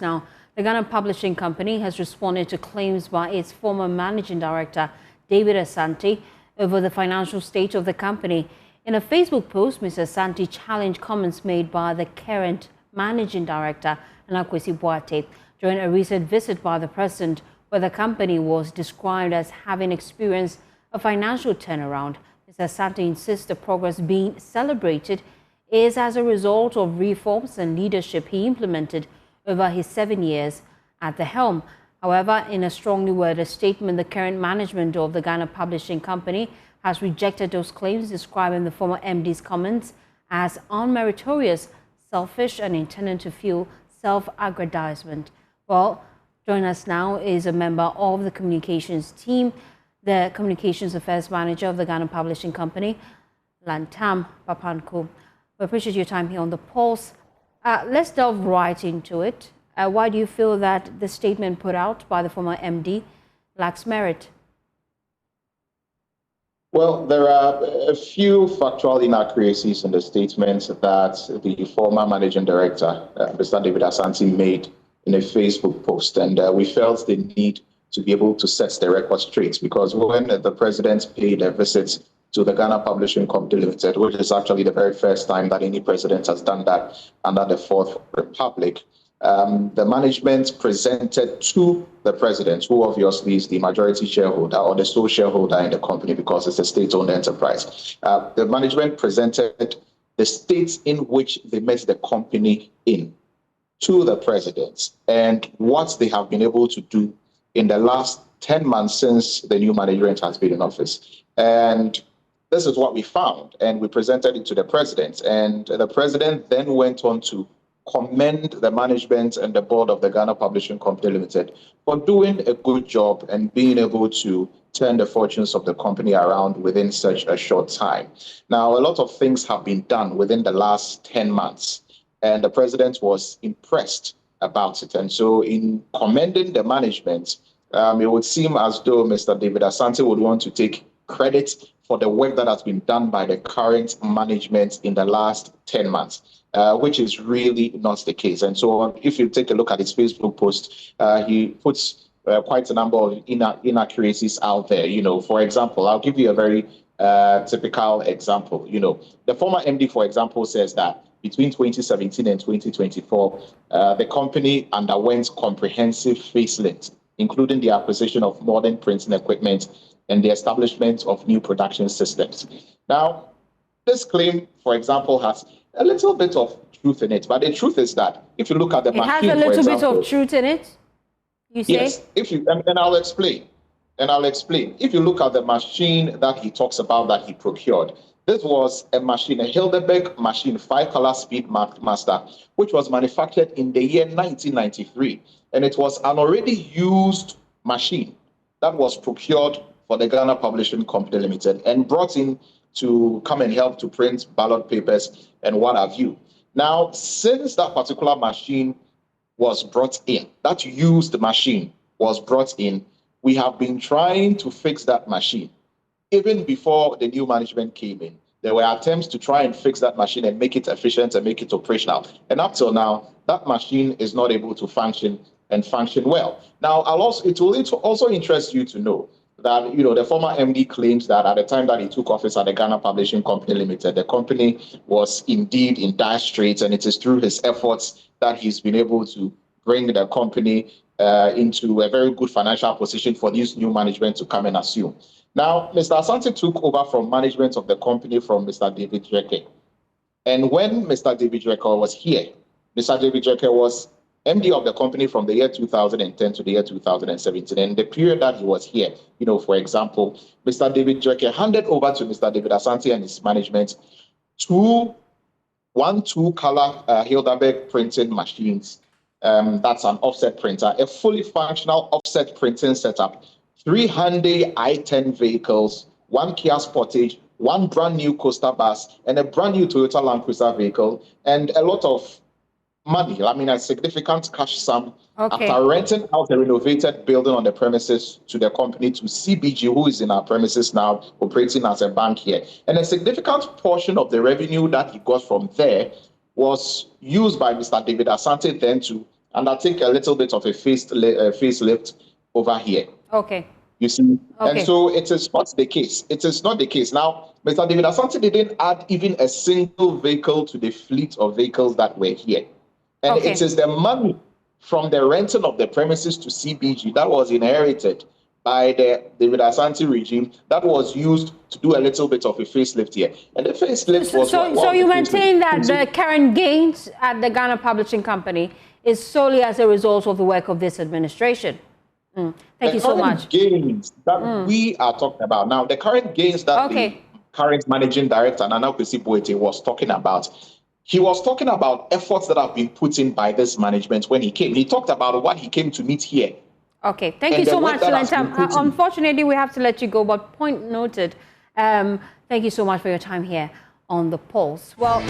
now. The Ghana Publishing Company has responded to claims by its former managing director, David Asante, over the financial state of the company. In a Facebook post, Mr. Asante challenged comments made by the current managing director, Anakwesi Boate, during a recent visit by the president, where the company was described as having experienced a financial turnaround. Mr. Asante insists the progress being celebrated is as a result of reforms and leadership he implemented over his 7 years at the helm. However, in a strongly worded statement, the current management of the Ghana Publishing Company has rejected those claims, describing the former MD's comments as unmeritorious, selfish, and intended to fuel self-aggrandizement. Well, joining us now is a member of the communications team, the Communications Affairs Manager of the Ghana Publishing Company, Lantam Papanko. We appreciate your time here on The Pulse. Let's delve right into it. Why do you feel that the statement put out by the former MD lacks merit? Well, there are a few factual inaccuracies in the statement that the former managing director, Mr. David Asante, made in a Facebook post. And we felt the need to be able to set the record straight, because when the president paid a visit to the Ghana Publishing Company Limited, which is actually the very first time that any president has done that under the Fourth Republic, the management presented to the president, who obviously is the majority shareholder or the sole shareholder in the company because it's a state-owned enterprise. The management presented the states in which they met the company in to the president and what they have been able to do in the last 10 months since the new management has been in office. And this is what we found, and we presented it to the president. And the president then went on to commend the management and the board of the Ghana Publishing Company Limited for doing a good job and being able to turn the fortunes of the company around within such a short time. Now, a lot of things have been done within the last 10 months, and the president was impressed about it. And so in commending the management, it would seem as though Mr. David Asante would want to take credit for the work that has been done by the current management in the last 10 months, which is really not the case. And so if you take a look at his Facebook post, he puts quite a number of inaccuracies out there. For example, I'll give you a very typical example. The former MD, for example, says that between 2017 and 2024, the company underwent comprehensive facelift, including the acquisition of modern printing equipment and the establishment of new production systems. Now, this claim, for example, has a little bit of truth in it, but the truth is that if you look at the machine, it has a little bit of truth in it, you say? Yes, and I'll explain. If you look at the machine that he talks about that he procured, this was a machine, a Hildeberg machine, 5-color speed master, which was manufactured in the year 1993. And it was an already used machine that was procured for the Ghana Publishing Company Limited and brought in to come and help to print ballot papers and what have you. Now, since that particular machine was brought in, that used machine was brought in, we have been trying to fix that machine. Even before the new management came in, there were attempts to try and fix that machine and make it efficient and make it operational. And up till now, that machine is not able to function and function well. Now, it will also interest you to know that, the former MD claims that at the time that he took office at the Ghana Publishing Company Limited, the company was indeed in dire straits, and it is through his efforts that he's been able to bring the company into a very good financial position for this new management to come and assume. Now, Mr. Asante took over from management of the company from Mr. David Dreke. And when Mr. David Dreke was here, Mr. David Dreke was MD of the company from the year 2010 to the year 2017. And the period that he was here, for example, Mr. David Dreke handed over to Mr. David Asante and his management two 2-color Hildeberg printing machines. That's an offset printer, a fully functional offset printing setup, 3 Hyundai i10 vehicles, 1 Kia Sportage, 1 brand new Coaster bus, and a brand new Toyota Land Cruiser vehicle, and a lot of money, a significant cash sum, after renting out a renovated building on the premises to the company, to CBG, who is in our premises now, operating as a bank here. And a significant portion of the revenue that he got from there was used by Mr. David Asante then to and I think a little bit of a facelift over here. Okay. You see, okay. And so it is not the case. It is not the case. Now, Mr. David Asante didn't add even a single vehicle to the fleet of vehicles that were here. And okay. it is the money from the renting of the premises to CBG that was inherited by the David Asante regime that was used to do a little bit of a facelift here. And the facelift was... So you maintain that the current gains at the Ghana Publishing Company is solely as a result of the work of this administration? Thank you so much. The current gains that we are talking about now, the current gains that the current managing director, Nana Kwesi was talking about, he was talking about efforts that have been put in by this management when he came. He talked about what he came to meet here. Okay, thank you so much, Selentam. Unfortunately, we have to let you go, but point noted. Thank you so much for your time here on The Pulse. Well.